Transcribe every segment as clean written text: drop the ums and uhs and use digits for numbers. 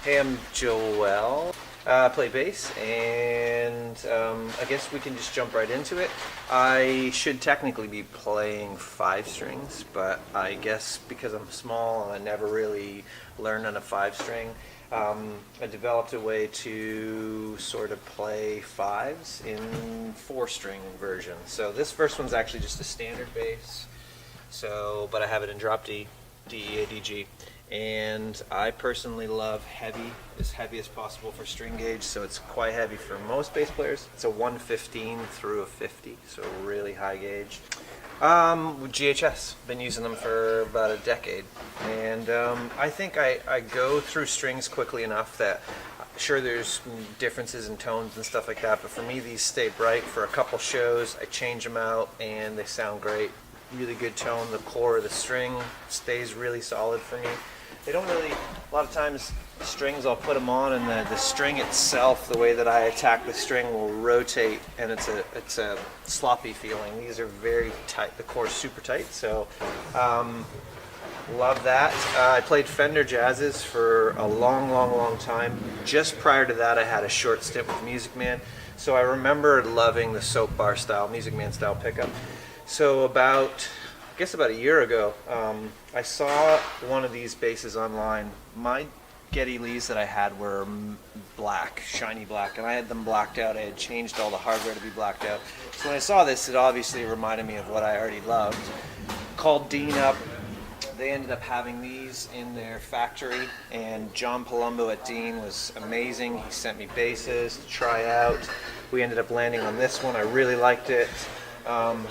Hey, I'm Joel. I play bass, and I guess we can just jump right into it. I should technically be playing 5 strings, but I guess because I'm small and I never really learned on a 5-string, I developed a way to sort of play 5s in 4-string version. So this first one's actually just a standard bass, but I have it in drop D, D, E, A, D, G. And I personally love heavy as possible for string gauge, so it's quite heavy for most bass players. It's a 115 through a 50, so really high gauge. GHS, been using them for about a decade, and I think I go through strings quickly enough that sure there's differences in tones and stuff like that, but for me these stay bright for a couple shows. I change them out and they sound great. Really good tone. The core of the string stays really solid for me. They don't really, a lot of times strings I'll put them on and the string itself, the way that I attack the string will rotate, and it's a sloppy feeling. These are very tight, the core's super tight, so love that. I played Fender Jazzes for a long time. Just prior to that I had a short stint with Music Man, so I remember loving the soap bar style, Music Man style pickup. So about a year ago, I saw one of these basses online. My Geddy Lees that I had were black, shiny black, and I had them blacked out. I had changed all the hardware to be blacked out. So when I saw this, it obviously reminded me of what I already loved. Called Dean up. They ended up having these in their factory, and John Palumbo at Dean was amazing. He sent me basses to try out. We ended up landing on this one. I really liked it.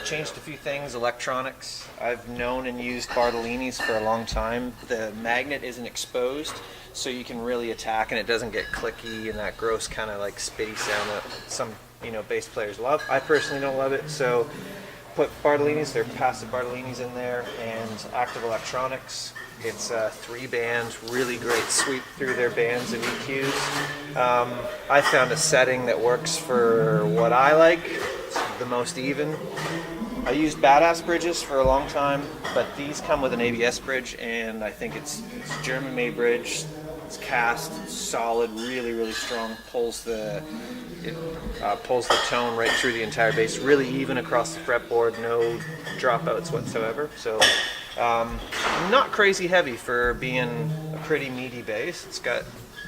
Changed a few things, electronics. I've known and used Bartolini's for a long time. The magnet isn't exposed, so you can really attack and it doesn't get clicky and that gross kind of like spitty sound that some bass players love. I personally don't love it, so put Bartolini's, they're passive Bartolini's in there, and active electronics. It's 3 bands, really great sweep through their bands of EQs. I found a setting that works for what I like. The most even. I used Badass bridges for a long time, but these come with an ABS bridge, and I think it's a German-made bridge. It's cast, solid, really strong. Pulls the tone right through the entire bass, really even across the fretboard, no dropouts whatsoever. So not crazy heavy for being a pretty meaty bass. It's got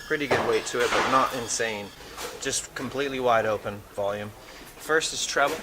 pretty good weight to it, but not insane. Just completely wide open volume. First is treble.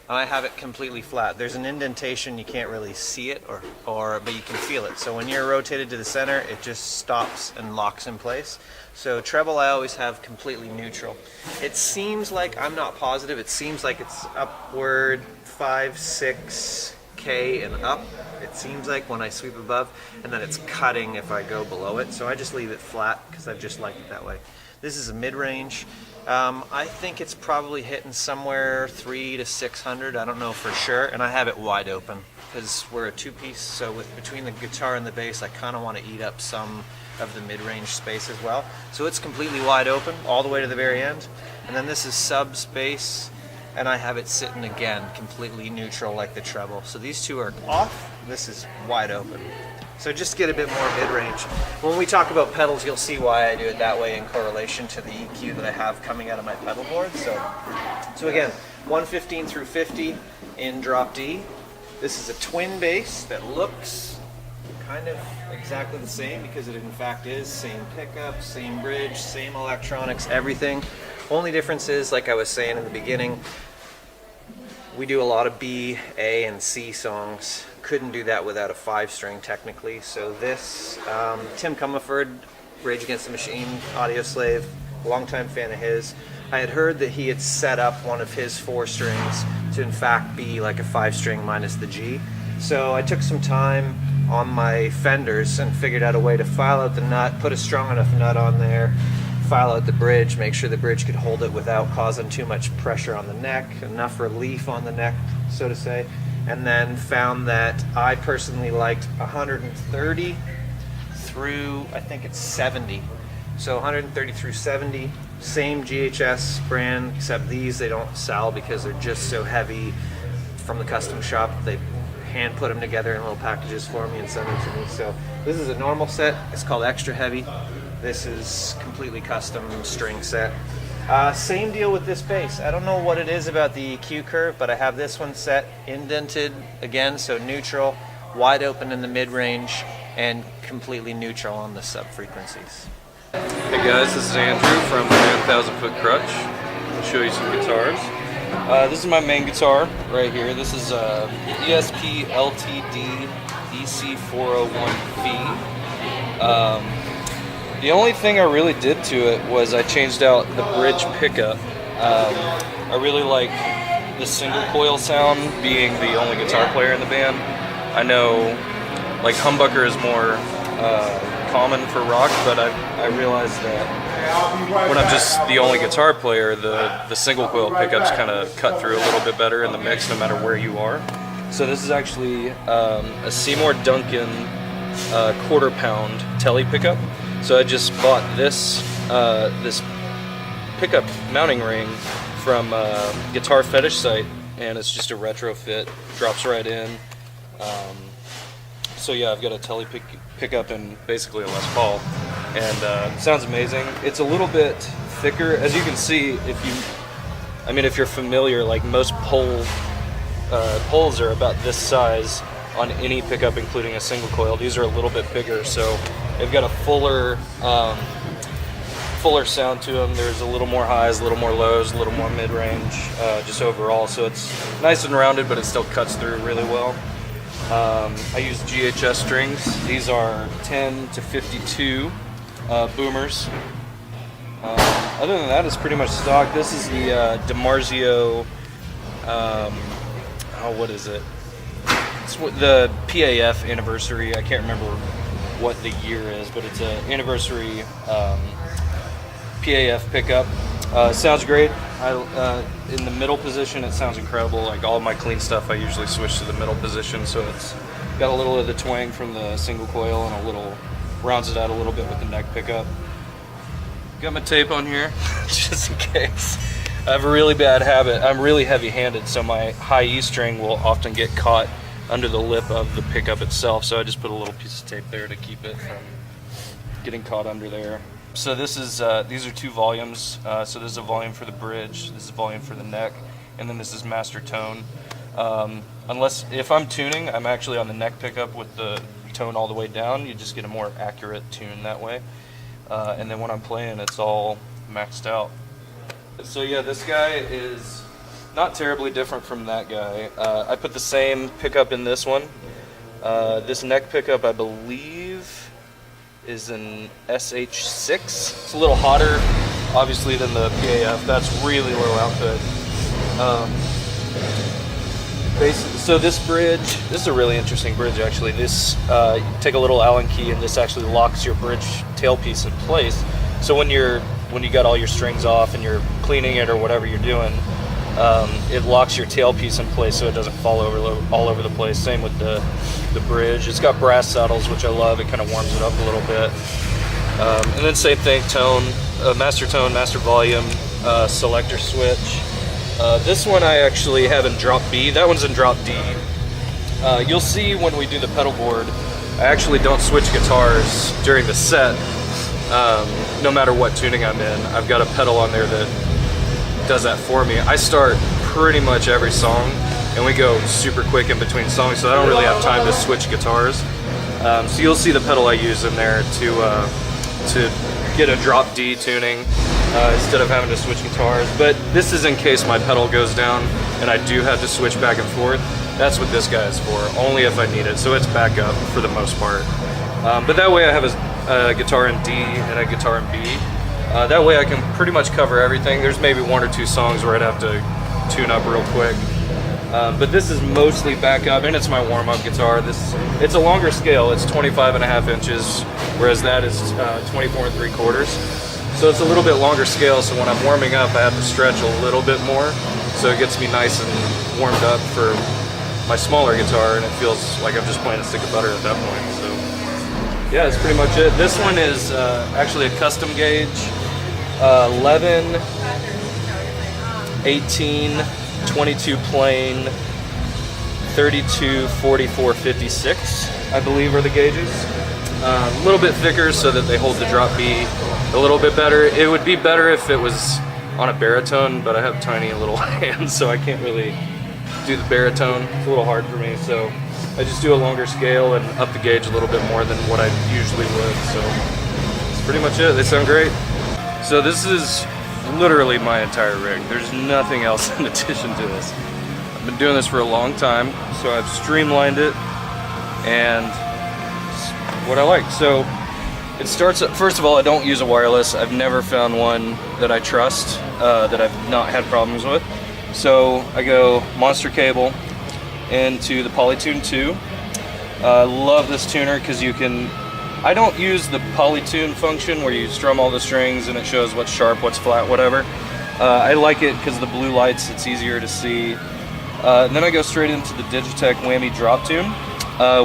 I have it completely flat. There's an indentation, you can't really see it, but you can feel it. So when you're rotated to the center, it just stops and locks in place. So treble I always have completely neutral. It seems like, I'm not positive, it seems like it's upward 5, 6K and up. It seems like when I sweep above, and then it's cutting if I go below it. So I just leave it flat because I just like it that way. This is a mid-range. I think it's probably hitting somewhere 300 to 600. I don't know for sure, and I have it wide open because we're a 2-piece. So between the guitar and the bass, I kind of want to eat up some of the mid-range space as well. So it's completely wide open all the way to the very end. And then this is subs bass, and I have it sitting again completely neutral like the treble. So these two are off. This is wide open. So just to get a bit more mid-range. When we talk about pedals, you'll see why I do it that way in correlation to the EQ that I have coming out of my pedal board. So again, 115 through 50 in drop D. This is a twin bass that looks kind of exactly the same because it in fact is. Same pickup, same bridge, same electronics, everything. Only difference is, like I was saying in the beginning, we do a lot of B, A, and C songs. Couldn't do that without a 5-string technically. So this, Tim Commerford, Rage Against the Machine, audio slave, longtime fan of his. I had heard that he had set up one of his 4 strings to in fact be like a 5-string minus the G. So I took some time on my Fenders and figured out a way to file out the nut, put a strong enough nut on there, file out the bridge, make sure the bridge could hold it without causing too much pressure on the neck, enough relief on the neck, so to say. And then found that I personally liked 130 through, I think it's 70. So 130 through 70, same GHS brand, except these they don't sell because they're just so heavy from the custom shop. They hand put them together in little packages for me and send them to me. So this is a normal set. It's called Extra Heavy. This is completely custom string set. Same deal with this bass. I don't know what it is about the EQ curve, but I have this one set indented again, so neutral, wide open in the mid-range, and completely neutral on the sub-frequencies. Hey guys, this is Andrew from 1000 Foot Krutch. I'll show you some guitars. This is my main guitar right here. This is ESP LTD EC401V. The only thing I really did to it was I changed out the bridge pickup. I really like the single coil sound, being the only guitar player in the band. I know like humbucker is more common for rock, but I realized that when I'm just the only guitar player, the single coil pickups kind of cut through a little bit better in the mix no matter where you are. So this is actually a Seymour Duncan quarter pound telly pickup. So I just bought this this pickup mounting ring from Guitar Fetish site, and it's just a retrofit, drops right in. So yeah, I've got a telly pickup and basically a Les Paul, and sounds amazing. It's a little bit thicker, as you can see. If you're familiar, like most poles are about this size on any pickup, including a single coil. These are a little bit bigger, so they've got a fuller sound to them. There's a little more highs, a little more lows, a little more mid-range, just overall. So it's nice and rounded, but it still cuts through really well. I use GHS strings. These are 10 to 52 boomers. Other than that, it's pretty much stock. This is the DiMarzio, what is it? It's the PAF anniversary. I can't remember what the year is, but it's an anniversary PAF pickup. Sounds great. In the middle position, it sounds incredible. Like all my clean stuff, I usually switch to the middle position, so it's got a little of the twang from the single coil and a little rounds it out a little bit with the neck pickup. Got my tape on here, just in case. I have a really bad habit. I'm really heavy-handed, so my high E string will often get caught under the lip of the pickup itself, so I just put a little piece of tape there to keep it from getting caught under there. So this is these are 2 volumes. So this is a volume for the bridge, this is a volume for the neck, and then this is master tone. If I'm tuning, I'm actually on the neck pickup with the tone all the way down. You just get a more accurate tune that way. And then when I'm playing, it's all maxed out. So yeah, this guy is not terribly different from that guy. I put the same pickup in this one. This neck pickup, I believe, is an SH6. It's a little hotter, obviously, than the PAF. That's really low output. So this bridge, this is a really interesting bridge, actually. This, you take a little Allen key, and this actually locks your bridge tailpiece in place. So when you got all your strings off and you're cleaning it or whatever you're doing, it locks your tailpiece in place so it doesn't fall all over the place. Same with the bridge. It's got brass saddles, which I love. It kind of warms it up a little bit. And then same thing, tone, master tone, master volume, selector switch. This one I actually have in drop B. That one's in drop D. You'll see when we do the pedal board, I actually don't switch guitars during the set, no matter what tuning I'm in. I've got a pedal on there that does that for me. I start pretty much every song, and we go super quick in between songs, so I don't really have time to switch guitars. So you'll see the pedal I use in there to get a drop D tuning instead of having to switch guitars. But this is in case my pedal goes down and I do have to switch back and forth. That's what this guy is for, only if I need it. So it's backup for the most part. But that way I have a guitar in D and a guitar in B. That way I can pretty much cover everything. There's maybe 1 or 2 songs where I'd have to tune up real quick. But this is mostly backup, and it's my warm-up guitar. It's a longer scale. It's 25.5 inches, whereas that is 24 3/4. So it's a little bit longer scale, so when I'm warming up, I have to stretch a little bit more. So it gets me nice and warmed up for my smaller guitar, and it feels like I'm just playing a stick of butter at that point. So yeah, that's pretty much it. This one is actually a custom gauge, 11, 18, 22 plain, 32, 44, 56, I believe are the gauges. A little bit thicker so that they hold the drop B a little bit better. It would be better if it was on a baritone, but I have tiny little hands, so I can't really do the baritone. It's a little hard for me, so I just do a longer scale and up the gauge a little bit more than what I usually would. So that's pretty much it. They sound great. So this is literally my entire rig. There's nothing else in addition to this. I've been doing this for a long time, so I've streamlined it, and it's what I like. So it starts, first of all, I don't use a wireless. I've never found one that I trust, that I've not had problems with. So I go monster cable into the Polytune 2. Love this tuner because you can, I don't use the Polytune function where you strum all the strings and it shows what's sharp, what's flat, whatever. I like it because of the blue lights, it's easier to see. Then I go straight into the Digitech Whammy Drop Tune,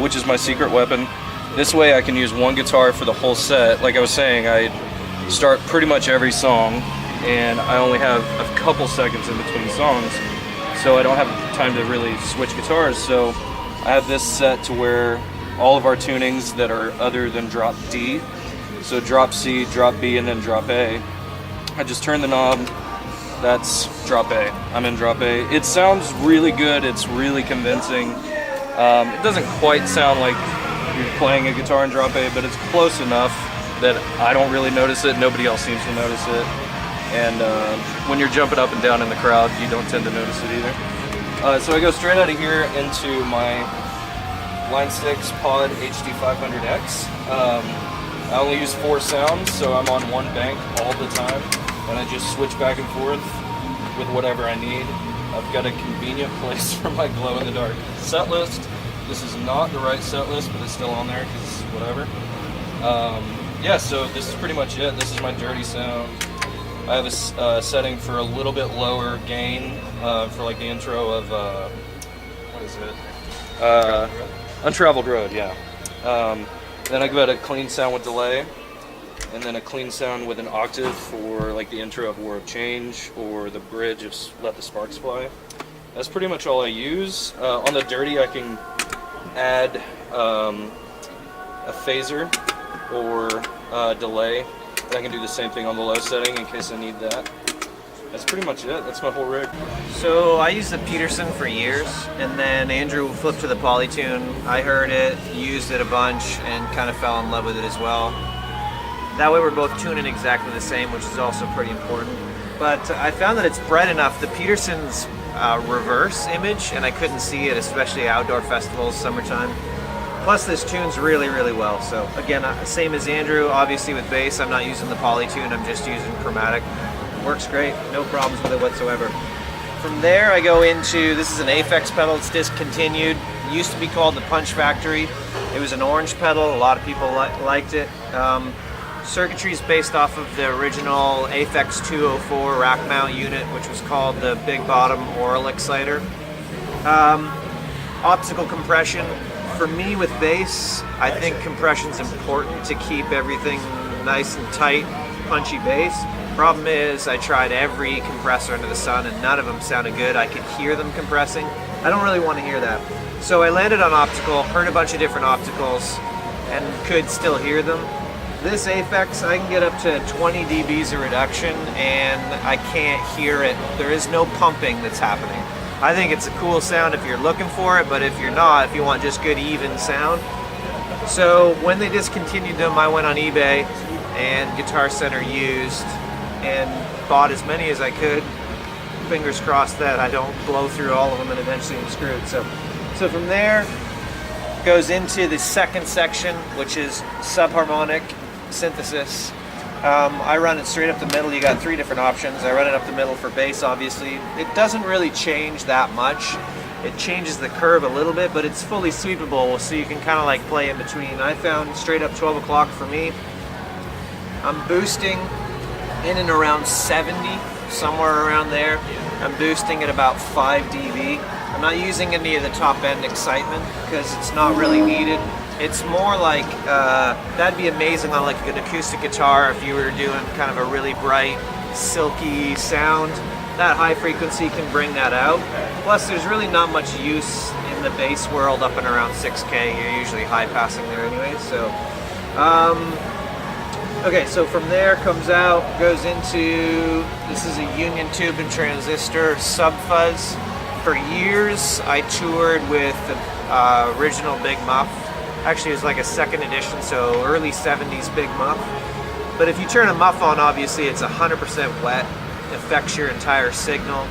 which is my secret weapon. This way I can use one guitar for the whole set. Like I was saying, I start pretty much every song and I only have a couple seconds in between songs, so I don't have time to really switch guitars. So I have this set to where all of our tunings that are other than drop D, so drop C, drop B, and then drop A, I just turn the knob, that's drop A. I'm in drop A. It sounds really good, it's really convincing. It doesn't quite sound like you're playing a guitar in drop A, but it's close enough that I don't really notice it, nobody else seems to notice it. And when you're jumping up and down in the crowd, you don't tend to notice it either. So I go straight out of here into my Line 6 Pod HD500X. I only use 4 sounds, so I'm on one bank all the time, and I just switch back and forth with whatever I need. I've got a convenient place for my glow-in-the-dark set list. This is not the right set list, but it's still on there because whatever. Yeah, so this is pretty much it. This is my dirty sound. I have a setting for a little bit lower gain for like the intro of, what is it? Untraveled Road, yeah. Then I got a clean sound with delay, and then a clean sound with an octave for like the intro of War of Change or the bridge of Let the Sparks Fly. That's pretty much all I use. On the dirty, I can add a phaser or delay. And I can do the same thing on the low setting in case I need that. That's pretty much it. That's my whole rig. So I used the Peterson for years, and then Andrew flipped to the Polytune. I heard it, used it a bunch, and kind of fell in love with it as well. That way we're both tuning exactly the same, which is also pretty important. But I found that it's bright enough. The Peterson's reverse image, and I couldn't see it, especially outdoor festivals, summertime. Plus this tunes really, really well. So again, same as Andrew, obviously with bass, I'm not using the Polytune, I'm just using chromatic. Works great, no problems with it whatsoever. From there I go into, this is an Aphex pedal, it's discontinued. It used to be called the Punch Factory. It was an orange pedal, a lot of people liked it. Circuitry is based off of the original Aphex 204 rack mount unit, which was called the Big Bottom Oral Exciter. Optical compression. For me with bass, I think compression's important to keep everything nice and tight, punchy bass. Problem is, I tried every compressor under the sun and none of them sounded good. I could hear them compressing. I don't really want to hear that. So I landed on optical, heard a bunch of different opticals, and could still hear them. This Aphex, I can get up to 20 dBs of reduction and I can't hear it. There is no pumping that's happening. I think it's a cool sound if you're looking for it, but if you're not, if you want just good even sound. So when they discontinued them, I went on eBay and Guitar Center used and bought as many as I could. Fingers crossed that I don't blow through all of them and eventually I'm screwed. So from there, goes into the second section, which is subharmonic synthesis. I run it straight up the middle. You got 3 different options. I run it up the middle for bass, obviously. It doesn't really change that much. It changes the curve a little bit, but it's fully sweepable, so you can kind of like play in between. I found straight up 12 o'clock for me. I'm boosting in and around 70, somewhere around there. I'm boosting at about 5 dB. I'm not using any of the top end excitement because it's not really needed. It's more like, that'd be amazing on like an acoustic guitar if you were doing kind of a really bright, silky sound. That high frequency can bring that out. Plus there's really not much use in the bass world up and around 6K. You're usually high passing there anyway, so Okay, so from there comes out, goes into, this is a Union Tube and Transistor sub fuzz. For years, I toured with the original Big Muff. Actually, it was like a second edition, so early 70s Big Muff. But if you turn a muff on, obviously it's 100% wet, affects your entire signal.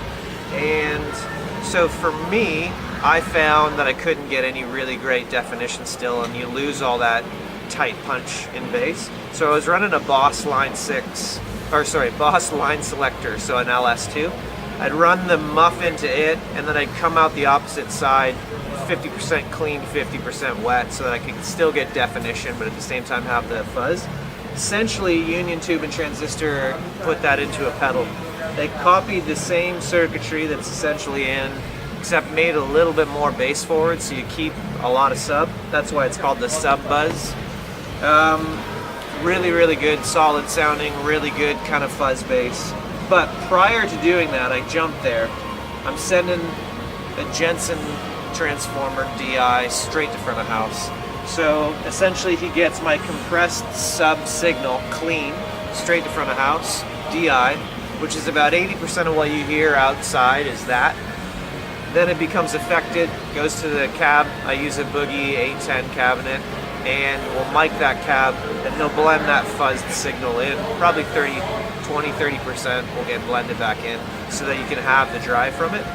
And so for me, I found that I couldn't get any really great definition still, and you lose all that tight punch in bass. So I was running a Boss Line Boss Line Selector, so an LS2. I'd run the muff into it, and then I'd come out the opposite side, 50% clean, 50% wet, so that I could still get definition, but at the same time have the fuzz. Essentially, Union Tube and Transistor put that into a pedal. They copied the same circuitry that's essentially in, except made a little bit more bass forward, so you keep a lot of sub. That's why it's called the sub buzz. Really, really good, solid sounding, really good kind of fuzz bass. But prior to doing that, I jumped there. I'm sending a Jensen transformer DI straight to front of house. So essentially he gets my compressed sub signal clean, straight to front of house, DI, which is about 80% of what you hear outside is that. Then it becomes affected, goes to the cab. I use a Boogie 810 cabinet, and we'll mic that cab, and he'll blend that fuzzed signal in. Probably 20-30% will get blended back in, so that you can have the drive from it.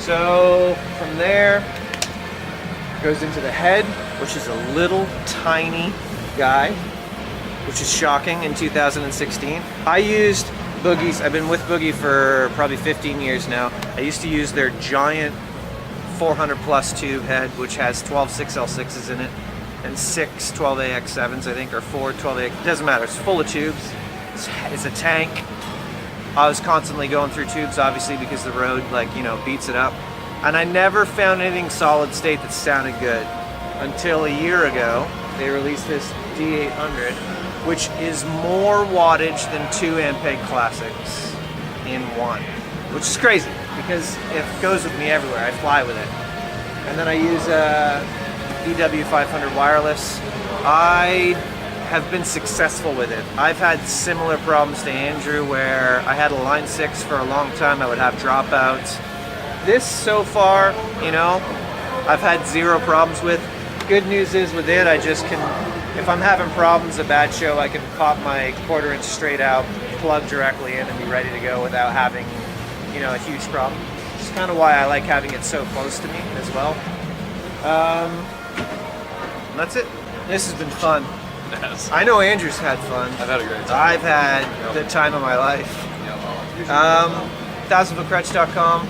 So from there, goes into the head, which is a little tiny guy, which is shocking in 2016. I used Boogie's, I've been with Boogie for probably 15 years now. I used to use their giant 400 plus tube head, which has 12 6L6s in it, and 6 12AX7s, I think, or 4 12AX, it doesn't matter, it's full of tubes. It's a tank. I was constantly going through tubes, obviously, because the road, like, you know, beats it up. And I never found anything solid state that sounded good until a year ago. They released this D800, which is more wattage than 2 Ampeg Classics in one, which is crazy because it goes with me everywhere. I fly with it. And then I use a EW500 wireless. I have been successful with it. I've had similar problems to Andrew where I had a Line 6 for a long time. I would have dropouts. This so far, you know, I've had 0 problems with. Good news is with it, I just can, if I'm having problems, a bad show, I can pop my 1/4 inch straight out, plug directly in, and be ready to go without having, you know, a huge problem. It's kind of why I like having it so close to me as well. That's it. This has been fun. Yes. I know Andrew's had fun. I've had a great time. I've had the time of my life. 1000footkrutch.com.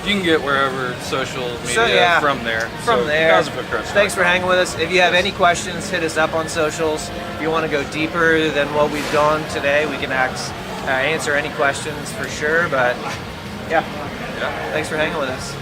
You can get wherever social media from there. From there. 1000footkrutch. Thanks for hanging with us. If you have any questions, hit us up on socials. If you want to go deeper than what we've gone today, we can answer any questions for sure. But yeah, thanks for hanging with us.